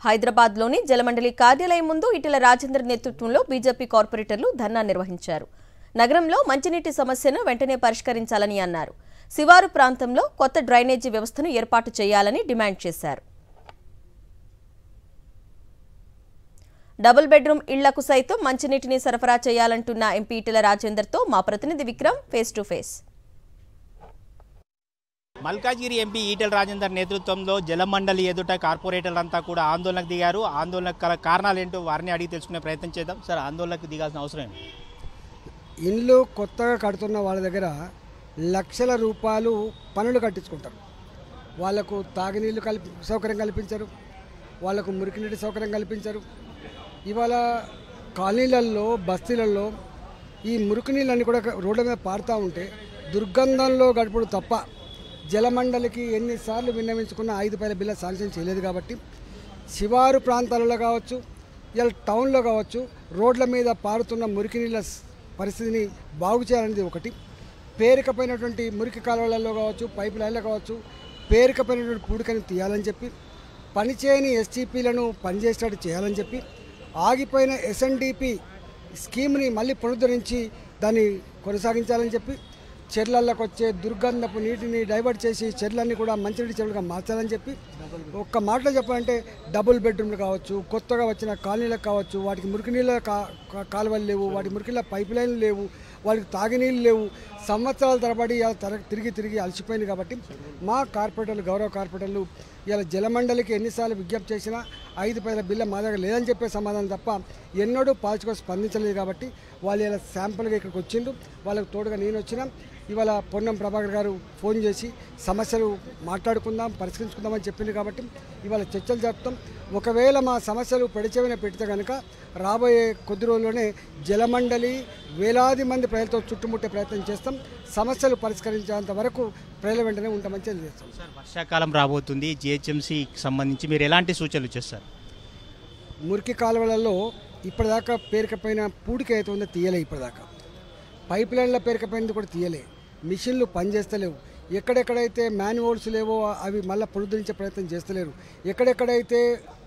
హైదరాబాద్లోని జలమండలి కార్యాలయం ముందు ఈటెల రాజేందర్ నేతృత్వంలో బీజేపీ కార్పొరేటర్లు ధర్నా నిర్వహించారు. నగరంలో మంచినీటి సమస్యను వెంటనే పరిష్కరించాలని అన్నారు. శివారు ప్రాంతంలో కొత్త డ్రైనేజీ వ్యవస్థను ఏర్పాటు చేయాలని డిమాండ్ చేశారు. డబుల్ బెడ్రూమ్ ఇళ్లకు సైతం మంచినీటిని సరఫరా చేయాలంటున్న ఎంపీ ఈటెల రాజేందర్తో మా ప్రతినిధి Vikram face to face. Malkajgiri MP Etela Rajender నేతృత్వంలో జలమండలి ఎదుట కార్పొరేటర్లంతా కూడా ఆందోళనకు దిగారు. ఆందోళనకు కారణాలు ఏంటో వారిని అడిగి తెలుసుకునే ప్రయత్నం చేద్దాం. సార్, ఆందోళనకు దిగాల్సిన అవసరం ఏంటి? ఇండ్లు కొత్తగా కడుతున్న వాళ్ళ దగ్గర లక్షల రూపాయలు పనులు కట్టించుకుంటారు. వాళ్లకు తాగునీళ్ళు సౌకర్యం కల్పించరు, వాళ్లకు మురికినీటి సౌకర్యం కల్పించరు. ఇవాళ కాలనీలలో బస్తీలలో ఈ మురికినీళ్ళన్నీ కూడా రోడ్ల మీద పారుతూ ఉంటే దుర్గంధంలో గడుపుడు తప్ప జలమండలికి ఎన్నిసార్లు విన్నవించుకున్న 5 రూపాయల బిల్ల శాంక్షన్ చేయలేదు. కాబట్టి శివారు ప్రాంతాలలో కావచ్చు, ఇలా టౌన్లో కావచ్చు, రోడ్ల మీద పారుతున్న మురికి నీళ్ళ పరిస్థితిని బాగు చేయాలనేది ఒకటి. పేరుకపోయినటువంటి మురికి కాలువలలో కావచ్చు, పైప్ లైన్లో కావచ్చు, పేరుకపోయినటువంటి పూడికని తీయాలని చెప్పి, పనిచేయని ఎస్టీపీలను పనిచేసేటట్టు చేయాలని చెప్పి, ఆగిపోయిన ఎస్ఎన్డిపి స్కీమ్ని మళ్ళీ పునరుద్ధరించి దాన్ని కొనసాగించాలని చెప్పి, చెర్లలకు వచ్చే దుర్గంధపు నీటిని డైవర్ట్ చేసి చెర్లన్నీ కూడా మంచినీటి చెరువులుగా మార్చాలని చెప్పి, ఒక్క మాటలో చెప్పాలంటే డబుల్ బెడ్రూమ్లు కావచ్చు, కొత్తగా వచ్చిన కాలనీలకు కావచ్చు, వాటికి మురికినీళ్ళ కాలువలు లేవు, వాటి మురికిళ్ళ పైప్ లైన్లు లేవు, వాటికి తాగినీళ్ళు లేవు. సంవత్సరాల తరబడి తిరిగి అలసిపోయింది. కాబట్టి మా కార్పొరేటర్లు, గౌరవ కార్పొరేటర్లు ఇలా జలమండలికి ఎన్నిసార్లు విజ్ఞప్తి చేసినా 5 రూపాయల బిల్ల మా దగ్గర లేదని చెప్పే సమాధానం తప్ప ఎన్నడూ పాల్చుకొని స్పందించలేదు. కాబట్టి వాళ్ళు ఇలా శాంపుల్గా ఇక్కడికి వచ్చిండ్రు. వాళ్ళకు తోడుగా నేను వచ్చినా. ఇవాళ పొన్నం ప్రభాకర్ గారు ఫోన్ చేసి సమస్యలు మాట్లాడుకుందాం, పరిష్కరించుకుందామని చెప్పింది. కాబట్టి ఇవాళ చర్చలు జరుపుతాం. ఒకవేళ మా సమస్యలు పెడిచెవిన పెడితే కనుక రాబోయే కొద్ది రోజుల్లోనే జలమండలి వేలాది మంది ప్రజలతో చుట్టుముట్టే ప్రయత్నం చేస్తాం. సమస్యలు పరిష్కరించేంత వరకు ప్రజల వెంటనే ఉంటామని తెలియజేస్తాం. సార్, వర్షాకాలం రాబోతుంది. జిహెచ్ఎంసీకి సంబంధించి మీరు ఎలాంటి సూచనలు చేస్తారు? మురికి కాలువలలో ఇప్పటిదాకా పేరుకపోయిన పూడిక అయితే ఉందో తీయలే. ఇప్పటిదాకా పైప్ లైన్ల పేరుకపోయింది కూడా తీయలే. మిషన్లు పనిచేస్తలేవు. ఎక్కడెక్కడైతే మాన్యువల్స్ లేవో అవి మళ్ళీ పునరుద్ధరించే ప్రయత్నం చేస్తలేరు. ఎక్కడెక్కడైతే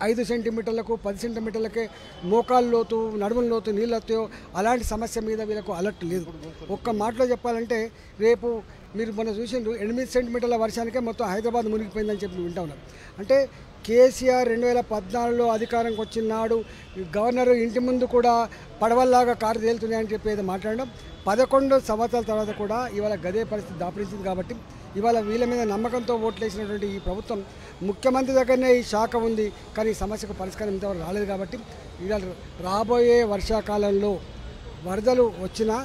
5 సెంటీమీటర్లకు 10 సెంటీమీటర్లకే మోకాళ్ళ లోతు, నడుముల లోతు నీళ్ళు వస్తాయో అలాంటి సమస్య మీద వీళ్ళకు అలర్ట్ లేదు. ఒక్క మాటలో చెప్పాలంటే రేపు మీరు మొన్న చూసిండ్రు 8 సెంటీమీటర్ల వర్షానికే మొత్తం హైదరాబాద్ మునిగిపోయిందని చెప్పి వింటా ఉన్నారు. అంటే కేసీఆర్ 2014లో అధికారంకి వచ్చిన నాడు గవర్నర్ ఇంటి ముందు కూడా పడవల్లాగా కారు తేలుతున్నాయని చెప్పి ఏదో మాట్లాడడం 11 సంవత్సరాల తర్వాత కూడా ఇవాళ గదే పరిస్థితి దాపరించింది. కాబట్టి ఇవాళ వీళ్ళ మీద నమ్మకంతో ఓట్లేసినటువంటి ఈ ప్రభుత్వం ముఖ్యమంత్రి దగ్గరనే ఈ శాఖ ఉంది, కానీ ఈ సమస్యకు పరిష్కారం ఇంతవరకు రాలేదు. కాబట్టి ఇవాళ రాబోయే వర్షాకాలంలో వరదలు వచ్చినా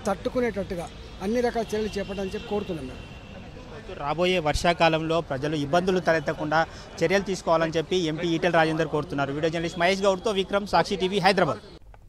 తట్టుకునేటట్టుగా అన్ని రకాల చర్యలు చేపట్టాలని చెప్పి కోరుతున్నాం. మేము రాబోయే వర్షాకాలంలో ప్రజలు ఇబ్బందులు తలెత్తకుండా చర్యలు తీసుకోవాలని చెప్పి ఎంపీ ఈటెల రాజేందర్ కోరుతున్నారు. వీడియో జర్నలిస్ట్ మహేష్ గౌడ్తో విక్రమ్, సాక్షి టీవీ, హైదరాబాద్.